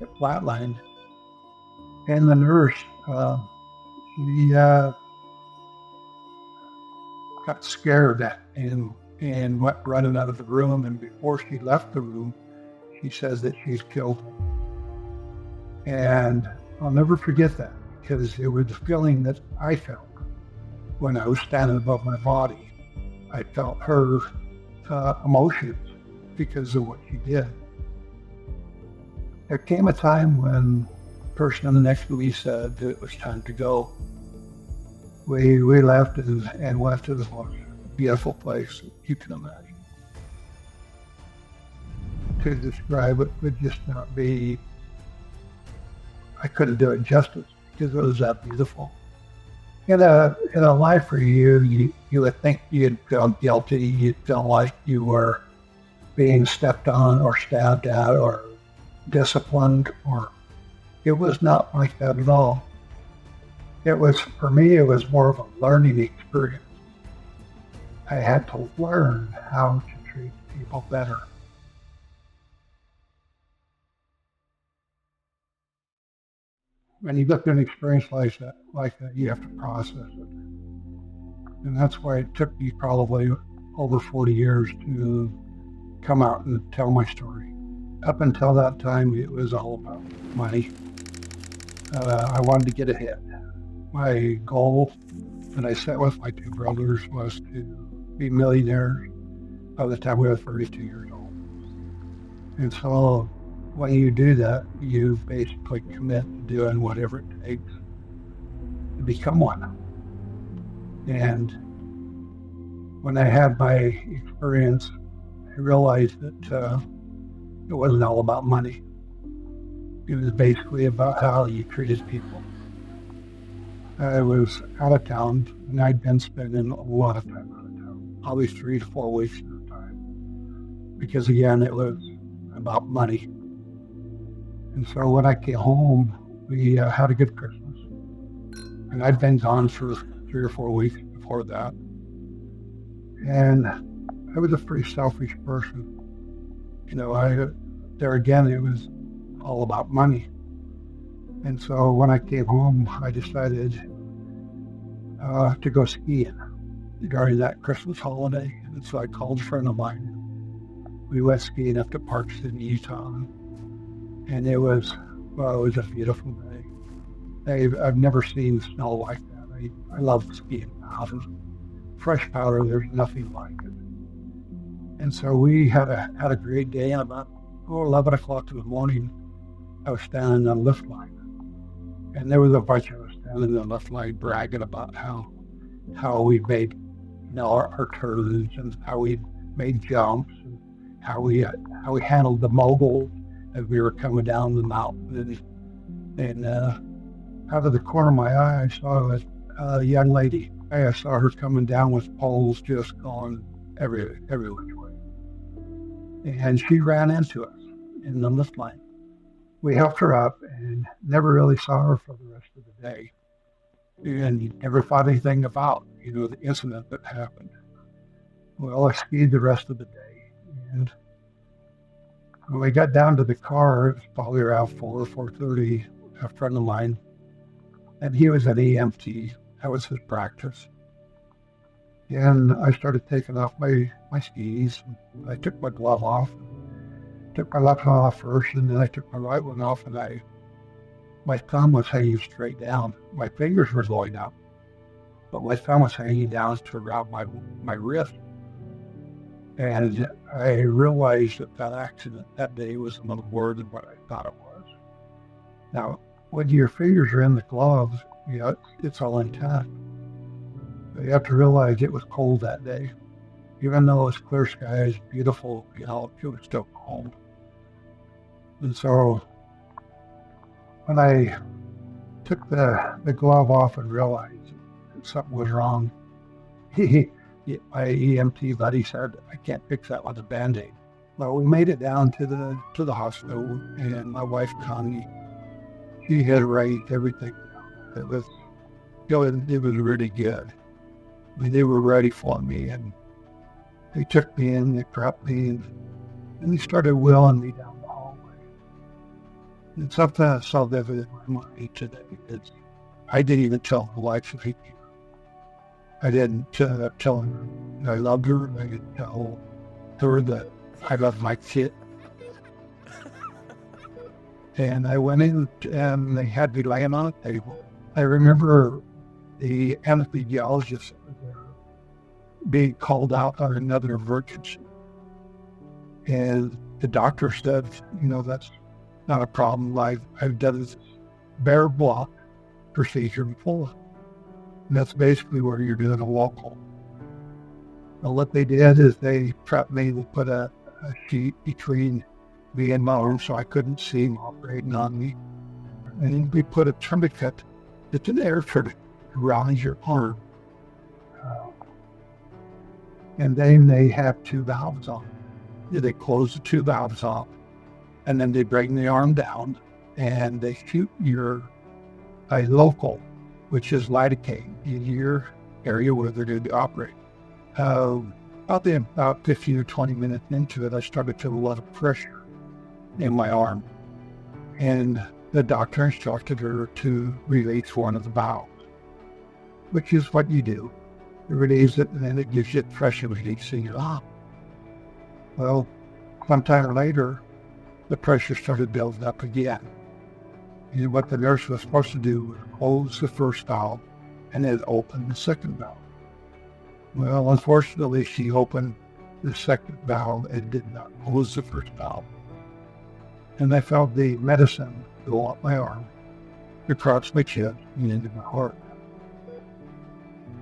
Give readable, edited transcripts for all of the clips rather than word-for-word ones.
it flatlined. And the nurse, she got scared and went running out of the room. And before she left the room, she says that she's killed him. And I'll never forget that because it was the feeling that I felt when I was standing above my body. I felt her emotions because of what she did. There came a time when the person next to me said that it was time to go. We left and went to the most beautiful place you can imagine. To describe it would just not be, I couldn't do it justice because it was that beautiful. In a life where you would think you'd feel guilty, you'd feel like you were being stepped on or stabbed at or disciplined, or it was not like that at all. It was, for me, it was more of a learning experience. I had to learn how to treat people better. When you look at an experience like that, you have to process it. And that's why it took me probably over 40 years to come out and tell my story. Up until that time, it was all about money. I wanted to get ahead. My goal that I set with my two brothers was to be millionaires by the time we were 32 years old. And so when you do that, you basically commit to doing whatever it takes to become one. And when I had my experience, I realized that it wasn't all about money. It was basically about how you treated people. I was out of town, and I'd been spending a lot of time out of town, probably 3 to 4 weeks at a time, because again, it was about money. And so when I came home, we had a good Christmas, and I'd been gone for 3 or 4 weeks before that. And I was a pretty selfish person. You know, there again, it was all about money. And so when I came home, I decided to go skiing during that Christmas holiday. And so I called a friend of mine. We went skiing up to Park City, Utah. And it was a beautiful day. I've never seen snow like that. I love skiing powder. Fresh powder, there's nothing like it. And so we had a great day. And about 11 o'clock in the morning, I was standing on the lift line. And there was a bunch of us standing on the lift line bragging about how we made our turns and how we made jumps and how we handled the moguls as we were coming down the mountain. And out of the corner of my eye, I saw a young lady. I saw her coming down with poles just going every which way. And she ran into us in the lift line. We helped her up and never really saw her for the rest of the day. And never thought anything about, the incident that happened. Well, I skied the rest of the day. And when we got down to the car, it was probably around 4 or 4:30, a friend of mine, and he was an EMT. That was his practice. And I started taking off my skis. I took my glove off. Took my left one off first, and then I took my right one off, and my thumb was hanging straight down. My fingers were going up, but my thumb was hanging down to around my wrist. And I realized that accident that day was a little more than what I thought it was. Now, when your fingers are in the gloves, it's all intact. But you have to realize it was cold that day. Even though it was clear skies, beautiful, it was still cold. And so when I took the glove off and realized that something was wrong, my EMT buddy said, "I can't fix that with a Band-Aid." Well, we made it down to the hospital, and my wife Connie, she had raised everything. It was really good. I mean, they were ready for me, and they took me in, they prepped me, and they started wheeling me down the hallway. It's something that's so vivid in my mind today. I didn't even tell my wife if I didn't tell her that I loved her. I didn't tell her that I loved my kid. And I went in and they had me laying on a table. I remember the anesthesiologist being called out on another emergency. And the doctor said, that's not a problem. I've done this bare block procedure before. And that's basically where you're doing a walk home. Well, what they did is they prepped me to put a sheet between me and my arm so I couldn't see him operating on me. And then we put a tourniquet, it's an air tourniquet, around your arm. And then they have two valves on. They close the two valves off, and then they bring the arm down, and they shoot a local, which is lidocaine, in your area where they're going to operate. About 15 or 20 minutes into it, I started to feel a lot of pressure in my arm. And the doctor instructed her to release one of the valves, which is what you do. You release it, and then it gives you pressure release in your arm. Well, sometime later, the pressure started building up again. And what the nurse was supposed to do was close the first valve and then open the second valve. Well, unfortunately, she opened the second valve and did not close the first valve. And I felt the medicine go up my arm, across my chest, and into my heart.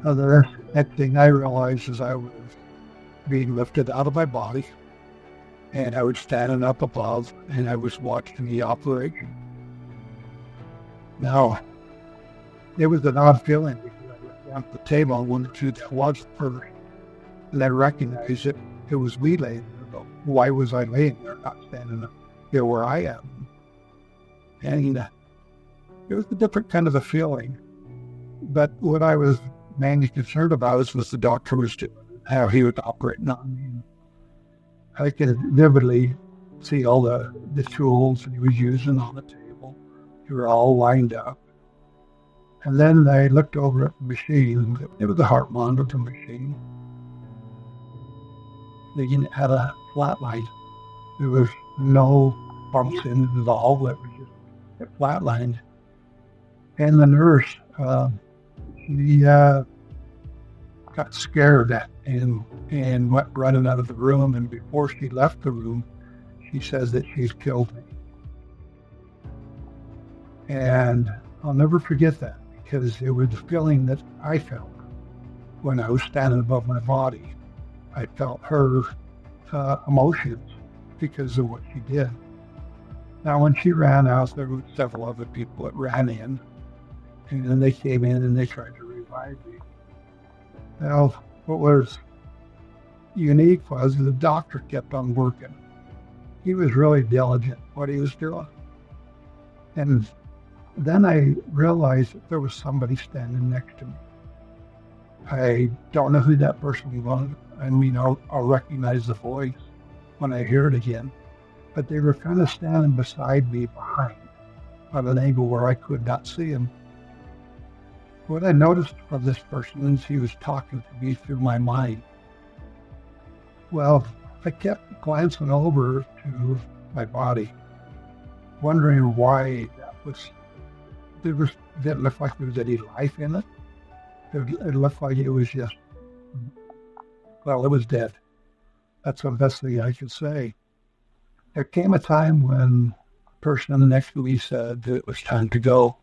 Now, the next thing I realized is I was being lifted out of my body, and I was standing up above, and I was watching the operation. Now, it was an odd feeling because I looked down at the table and wondered who that was first, and I recognized it was me laying there, but why was I laying there, not standing up here where I am? And it was a different kind of a feeling, but what I was mainly concerned about was what the doctor was doing, how he was operating on me. I could vividly see all the tools that he was using on the table. They were all lined up. And then I looked over at the machine. It was a heart monitor machine. They had a flat line. There was no bumps in it at all. It was just flatlined. And the nurse, she got scared and went running out of the room. And before she left the room, she says that she's killed me. And I'll never forget that because it was the feeling that I felt when I was standing above my body. I felt her emotions because of what she did. Now, when she ran out, there were several other people that ran in, and then they came in and they tried to revive me. Well, what was unique was the doctor kept on working. He was really diligent what he was doing. And then I realized that there was somebody standing next to me. I don't know who that person was. I mean, I'll recognize the voice when I hear it again. But they were kind of standing beside me behind at an angle where I could not see him. What I noticed from this person is he was talking to me through my mind. Well, I kept glancing over to my body, wondering why that was. It didn't look like there was any life in it. It looked like it was just, well, it was dead. That's the best thing I could say. There came a time when the person next to me said that it was time to go.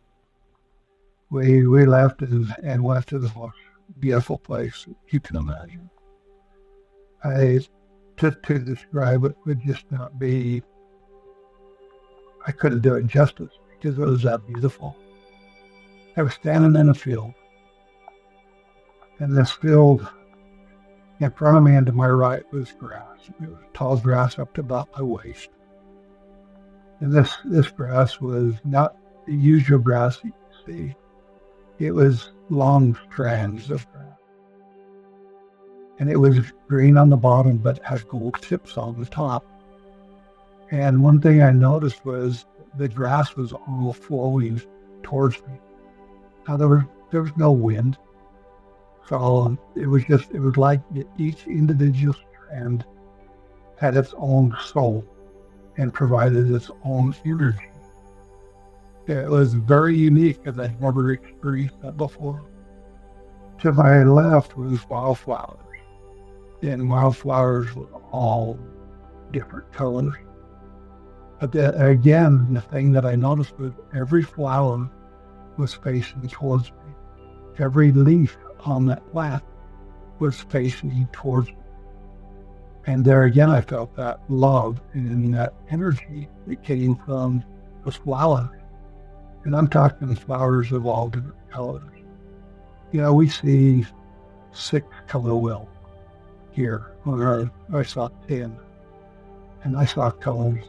We left and went to the most beautiful place you can imagine. To describe it would just not be, I couldn't do it justice because it was that beautiful. I was standing in a field, and this field in front of me and to my right was grass. It was tall grass up to about my waist. And this grass was not the usual grass you see. It was long strands of grass. And it was green on the bottom, but had gold tips on the top. And one thing I noticed was the grass was all flowing towards me. Now there was no wind, so it was like each individual strand had its own soul and provided its own energy. It was very unique because I'd never experienced that before. To my left was wildflowers, and wildflowers were all different colors. But then, again, the thing that I noticed was every flower was facing towards me. Every leaf on that plant was facing towards me. And there again, I felt that love and that energy that came from those flowers. And I'm talking flowers of all different colors. You know, we see 6 color wheel here on Earth. I saw 10. And I saw colors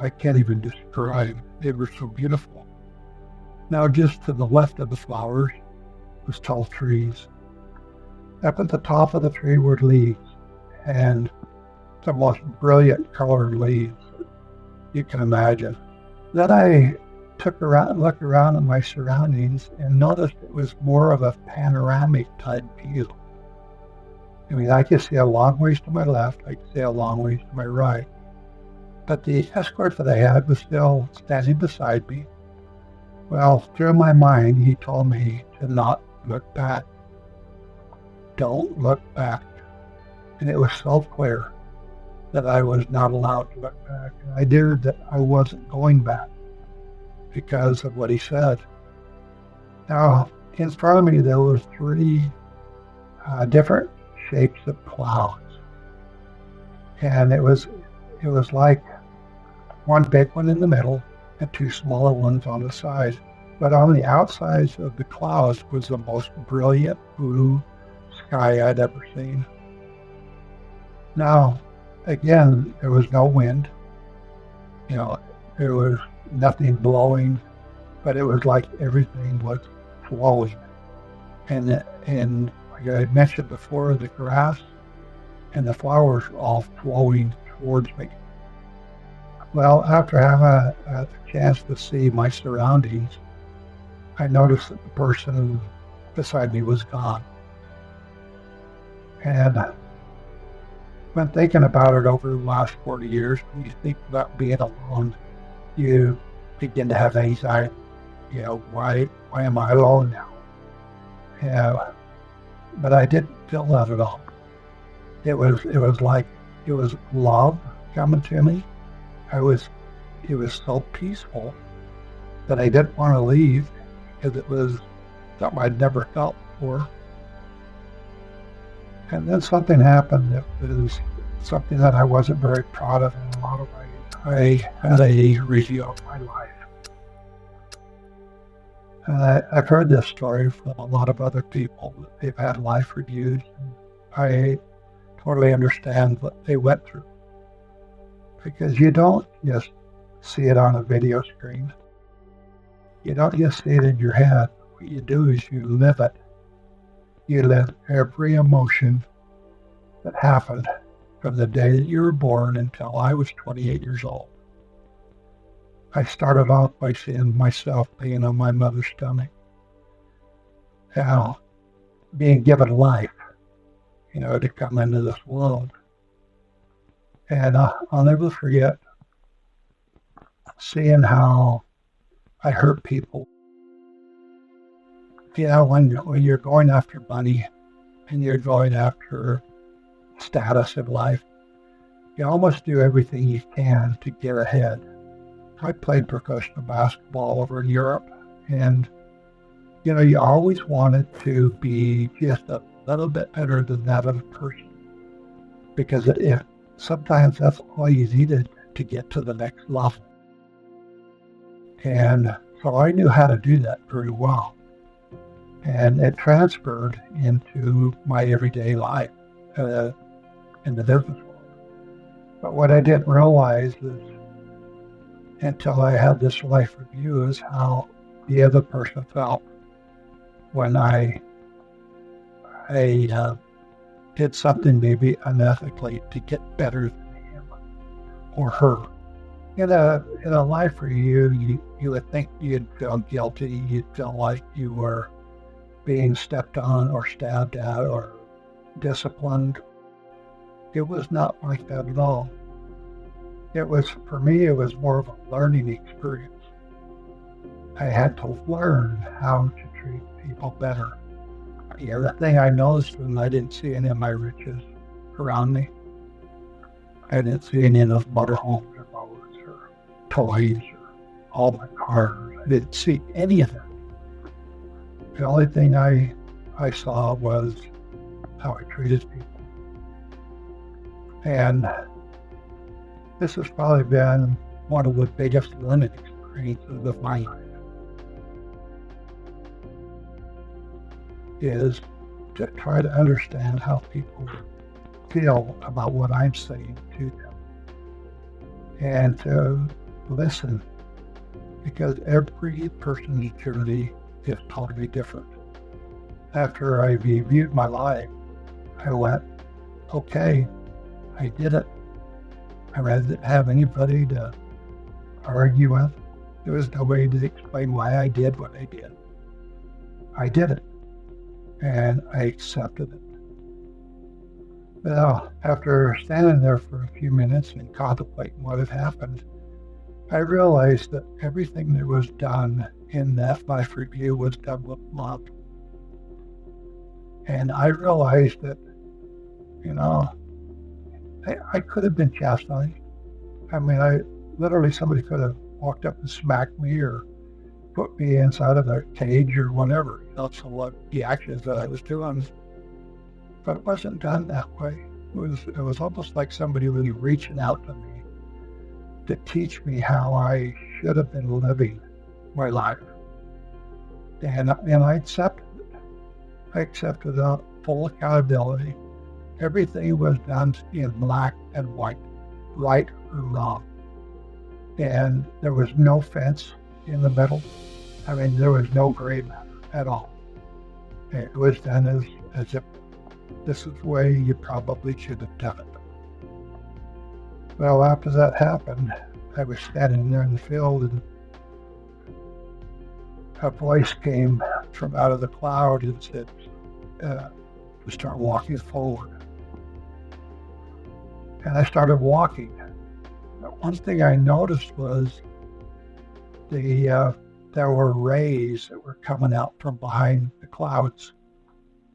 I can't even describe. They were so beautiful. Now, just to the left of the flowers was tall trees. Up at the top of the tree were leaves, and the most brilliant colored leaves you can imagine. Then I looked around at my surroundings and noticed it was more of a panoramic type view. I mean, I could see a long ways to my left, I could see a long ways to my right. But the escort that I had was still standing beside me. Well, through my mind, he told me to not look back. Don't look back. And it was so clear that I was not allowed to look back. And I knew that I wasn't going back because of what he said. Now, in front of me, there were 3 different shapes of clouds. And it was like one big one in the middle and 2 smaller ones on the side. But on the outsides of the clouds was the most brilliant blue sky I'd ever seen. Now, again, there was no wind. You know, there was nothing blowing, but it was like everything was flowing. And like I mentioned before, the grass and the flowers were all flowing towards me. Well, after having a chance to see my surroundings, I noticed that the person beside me was gone. And when thinking about it over the last 40 years, when you think about being alone, you begin to have anxiety. You know, why am I alone now? Yeah, but I didn't feel that at all. It was like it was love coming to me. It was so peaceful that I didn't want to leave because it was something I'd never felt before. And then something happened that was something that I wasn't very proud of in a lot of ways. I had a review of my life. And I've heard this story from a lot of other people. They've had life reviews. And I totally understand what they went through. Because you don't just see it on a video screen. You don't just see it in your head. What you do is you live it. You live every emotion that happened from the day that you were born until I was 28 years old. I started off by seeing myself being on my mother's stomach. Now, being given life, you know, to come into this world. And I'll never forget seeing how I hurt people. You know, when you're going after money and you're going after status in life, you almost do everything you can to get ahead. I played professional basketball over in Europe, and, you know, you always wanted to be just a little bit better than that other person. Because sometimes that's all you needed to get to the next level. And so I knew how to do that very well. And it transferred into my everyday life in the business world. But what I didn't realize is, until I had this life review, is how the other person felt when I did something maybe unethically to get better than him or her. In a life review, you would think you'd feel guilty. You'd feel like you were being stepped on or stabbed at or disciplined. It was not like that at all. For me, it was more of a learning experience. I had to learn how to treat people better. The thing I noticed was I didn't see any of my riches around me. I didn't see any of those motorhomes or boats or toys or all my cars. I didn't see any of that. The only thing I saw was how I treated people. And this has probably been one of the biggest learning experiences of my life, is to try to understand how people feel about what I'm saying to them and to listen, because every person's journey is totally different. After I reviewed my life, I went, okay, I did it. I didn't have anybody to argue with. There was no way to explain why I did what I did. I did it, and I accepted it. Well, after standing there for a few minutes and contemplating what had happened, I realized that everything that was done in that life review was done with love. And I realized that, I could have been chastised. I mean, literally somebody could have walked up and smacked me or put me inside of a cage or whatever. So what the actions that I was doing, but it wasn't done that way. It was almost like somebody was reaching out to me to teach me how I should have been living my life. And I accepted it. I accepted full accountability. Everything was done in black and white, right or wrong. And there was no fence in the middle. I mean, there was no gray matter at all. It was done as if this is the way you probably should have done it. Well, after that happened, I was standing there in the field, and a voice came from out of the cloud and said, to start walking forward. And I started walking. One thing I noticed was there were rays that were coming out from behind the clouds.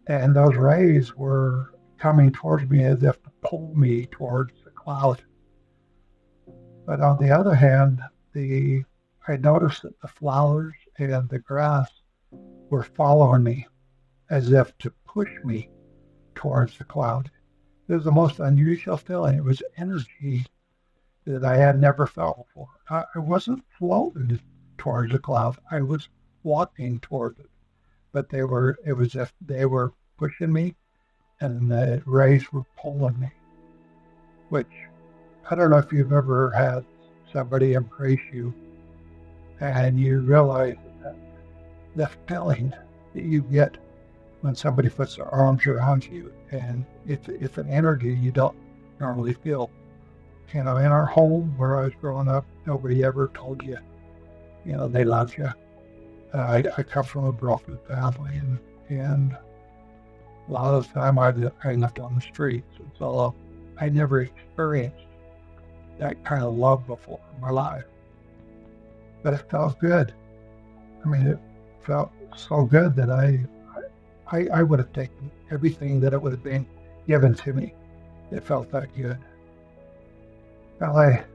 And those rays were coming towards me as if to pull me towards the cloud. But on the other hand, I noticed that the flowers and the grass were following me as if to push me towards the cloud. It was the most unusual feeling. It was energy that I had never felt before. I wasn't floating towards the cloud. I was walking towards it. But it was as if they were pushing me and the rays were pulling me, which I don't know if you've ever had somebody embrace you and you realize that feeling that you get when somebody puts their arms around you, and it's an energy you don't normally feel. In our home where I was growing up, nobody ever told you, they love you. I come from a broken family, and a lot of the time I lived on the streets, and so I never experienced that kind of love before in my life. But it felt good. I mean, it felt so good that I would have taken everything that it would have been given to me. It felt that good. Well, I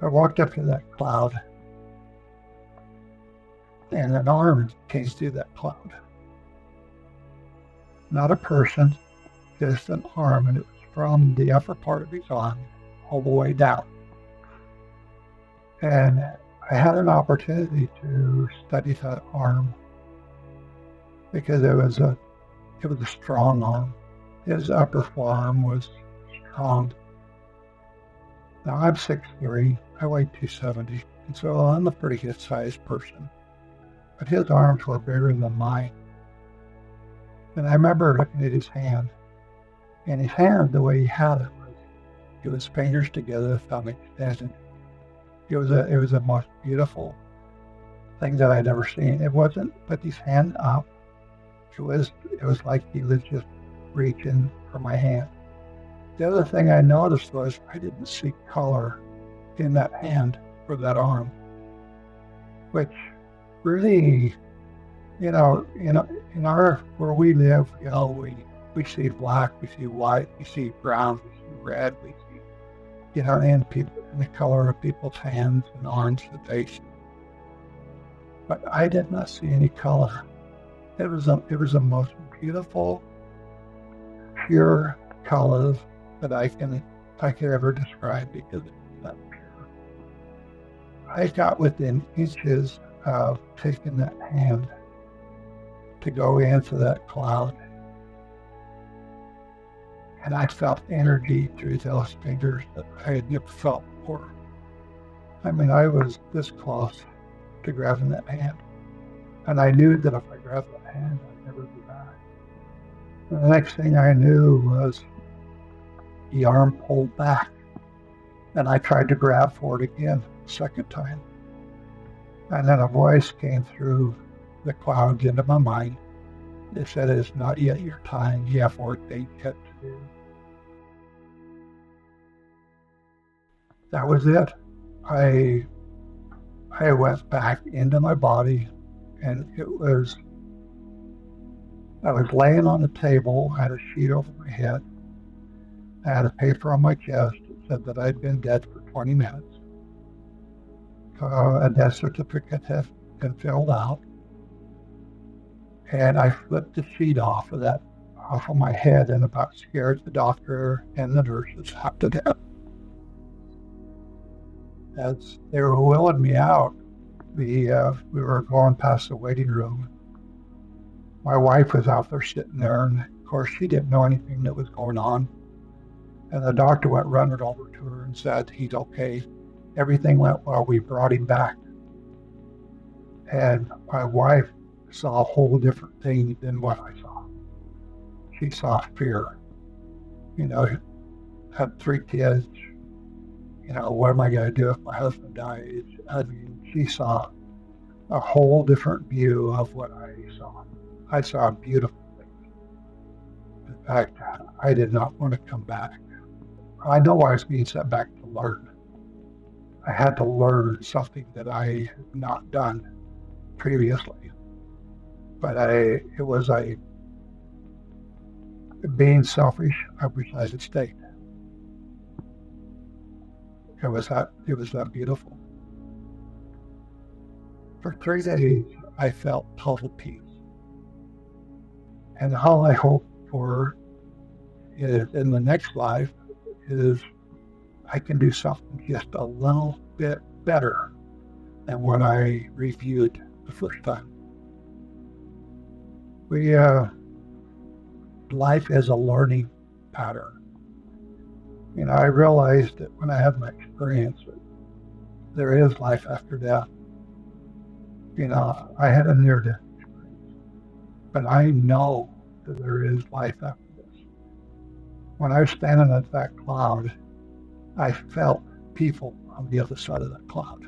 walked up to that cloud, and an arm came through that cloud. Not a person, just an arm, and it was from the upper part of his arm all the way down. And I had an opportunity to study that arm because it was a strong arm. His upper forearm was strong. Now I'm 6'3", I weigh 270, and so I'm a pretty good-sized person. But his arms were bigger than mine. And I remember looking at his hand, and his hand, the way he had it was fingers together, thumb extended. it was the most beautiful thing that I'd ever seen. It wasn't put his hand up. It was like he was just reaching for my hand. The other thing I noticed was I didn't see color in that hand or that arm, which really, in our where we live, we see black, we see white, we see brown, we see red, we see, and the color of people's hands and arms that they see. But I did not see any color. It was the most beautiful, pure colors that I could ever describe, because it was that pure. I got within inches of taking that hand to go into that cloud, and I felt energy through those fingers that I had never felt before. I mean, I was this close to grabbing that hand, and I knew that if I grabbed that hand, I'd never be back. And the next thing I knew was the arm pulled back, and I tried to grab for it again, second time. And then a voice came through the clouds into my mind. It said, "It's not yet your time. You have work that you yet to do." That was it. I went back into my body, and I was laying on the table. I had a sheet over my head. I had a paper on my chest that said that I'd been dead for 20 minutes. A death certificate had been filled out. And I flipped the sheet off of my head, and about scared the doctor and the nurses half to death. As they were wheeling me out, we were going past the waiting room. My wife was out there sitting there, and of course she didn't know anything that was going on. And the doctor went running over to her and said, "He's okay. Everything went well. We brought him back." And my wife saw a whole different thing than what I saw. She saw fear. Had 3 kids. What am I going to do if my husband dies? I mean, she saw a whole different view of what I saw. I saw beautiful things. In fact, I did not want to come back. I know I was being sent back to learn. I had to learn something that I had not done previously. But being selfish, I wish I had stayed. It was that beautiful. For 3 days, I felt total peace. And all I hope for in the next life is I can do something just a little bit better than what I reviewed the first time. Life is a learning pattern. I realized that when I had my experience that there is life after death. I had a near-death experience, but I know that there is life after this. When I was standing at that cloud, I felt people on the other side of that cloud.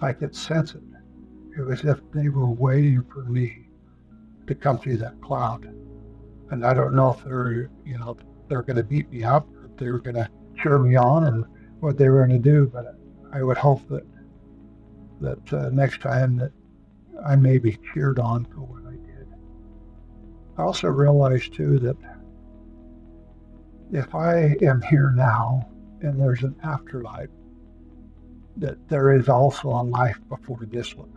I could sense it. It was as if they were waiting for me to come through that cloud. And I don't know if they're going to beat me up, or if they were going to cheer me on, and what they were going to do. But I would hope that next time that I may be cheered on for what I did. I also realized too that if I am here now and there's an afterlife, that there is also a life before this one.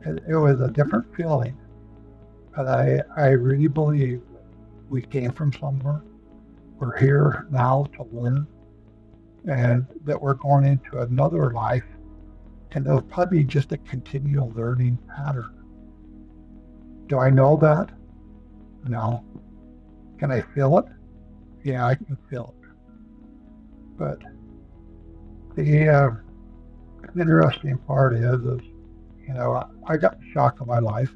It was a different feeling, but I really believe that we came from somewhere. We're here now to learn, and that we're going into another life, and it'll probably be just a continual learning pattern. Do I know that? No. Can I feel it? Yeah, I can feel it. But the interesting part is I got the shock of my life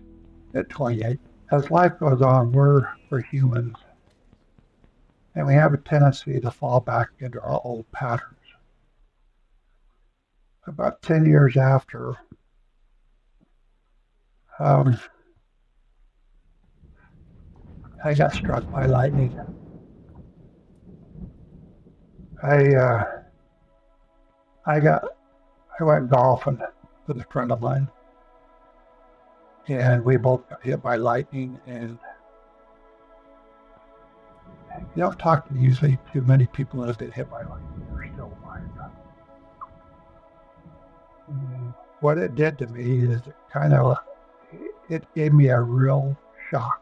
at 28. As life goes on, we're humans, and we have a tendency to fall back into our old patterns. about 10 years after, um, I got struck by lightning. I uh, I got I went golfing with a friend of mine, and we both got hit by lightning. And you don't talk to usually too many people that have been hit by lightning. They're still alive. And what it did to me is it gave me a real shock.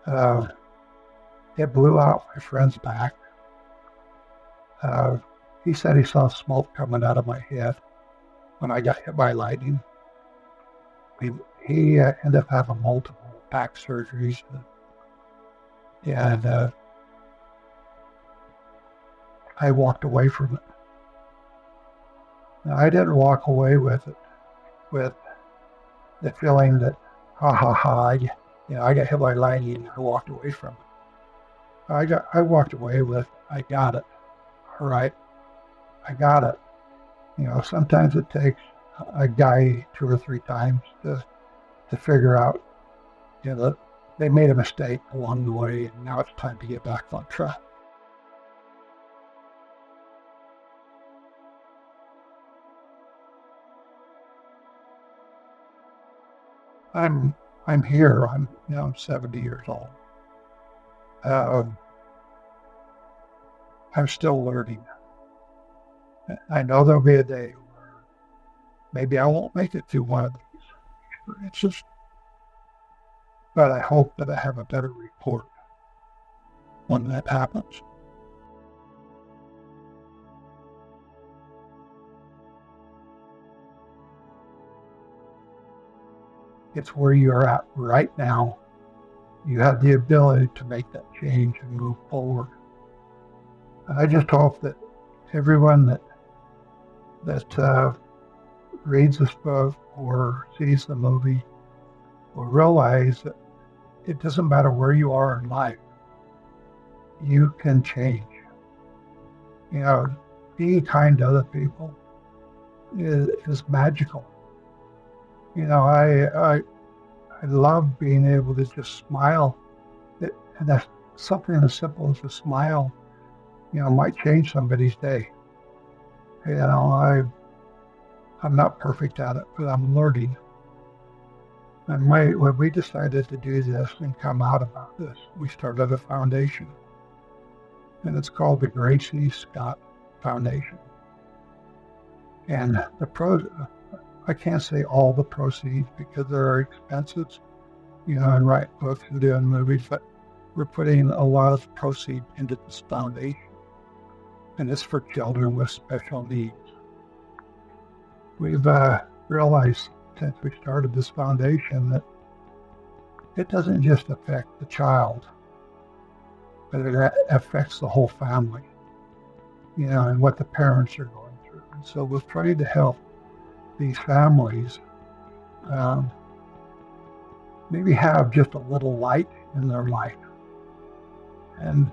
Uh, it blew out my friend's back. He said he saw smoke coming out of my head when I got hit by lightning. He ended up having multiple back surgeries, and I walked away from it. Now, I didn't walk away with it with the feeling that, ha ha ha, I got hit by lightning and I walked away from it. I walked away with, I got it. All right, I got it. Sometimes it takes a guy 2 or 3 times to figure out, that they made a mistake along the way, and now it's time to get back on track. I'm here. I'm 70 years old. I'm still learning. I know there'll be a day where maybe I won't make it through one of these experiences, but I hope that I have a better report when that happens. It's where you're at right now. You have the ability to make that change and move forward. I just hope that everyone that reads this book or sees the movie will realize that it doesn't matter where you are in life. You can change. Being kind to other people is magical. I love being able to just smile. And that's something as simple as a smile, might change somebody's day. I'm not perfect at it, but I'm learning. And when we decided to do this and come out about this, we started a foundation. And it's called the Gracie Scott Foundation. And I can't say all the proceeds because there are expenses, and write books and doing movies, but we're putting a lot of proceeds into this foundation. And it's for children with special needs. We've realized since we started this foundation that it doesn't just affect the child, but it affects the whole family, and what the parents are going through. And so we're trying to help these families maybe have just a little light in their life. And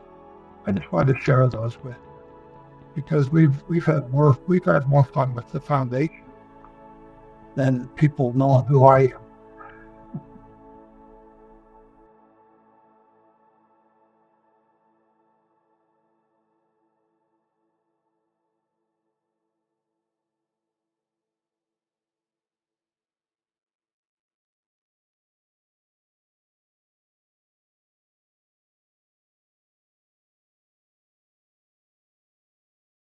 I just wanted to share those with you because we've had more fun with the foundation than people knowing who I am.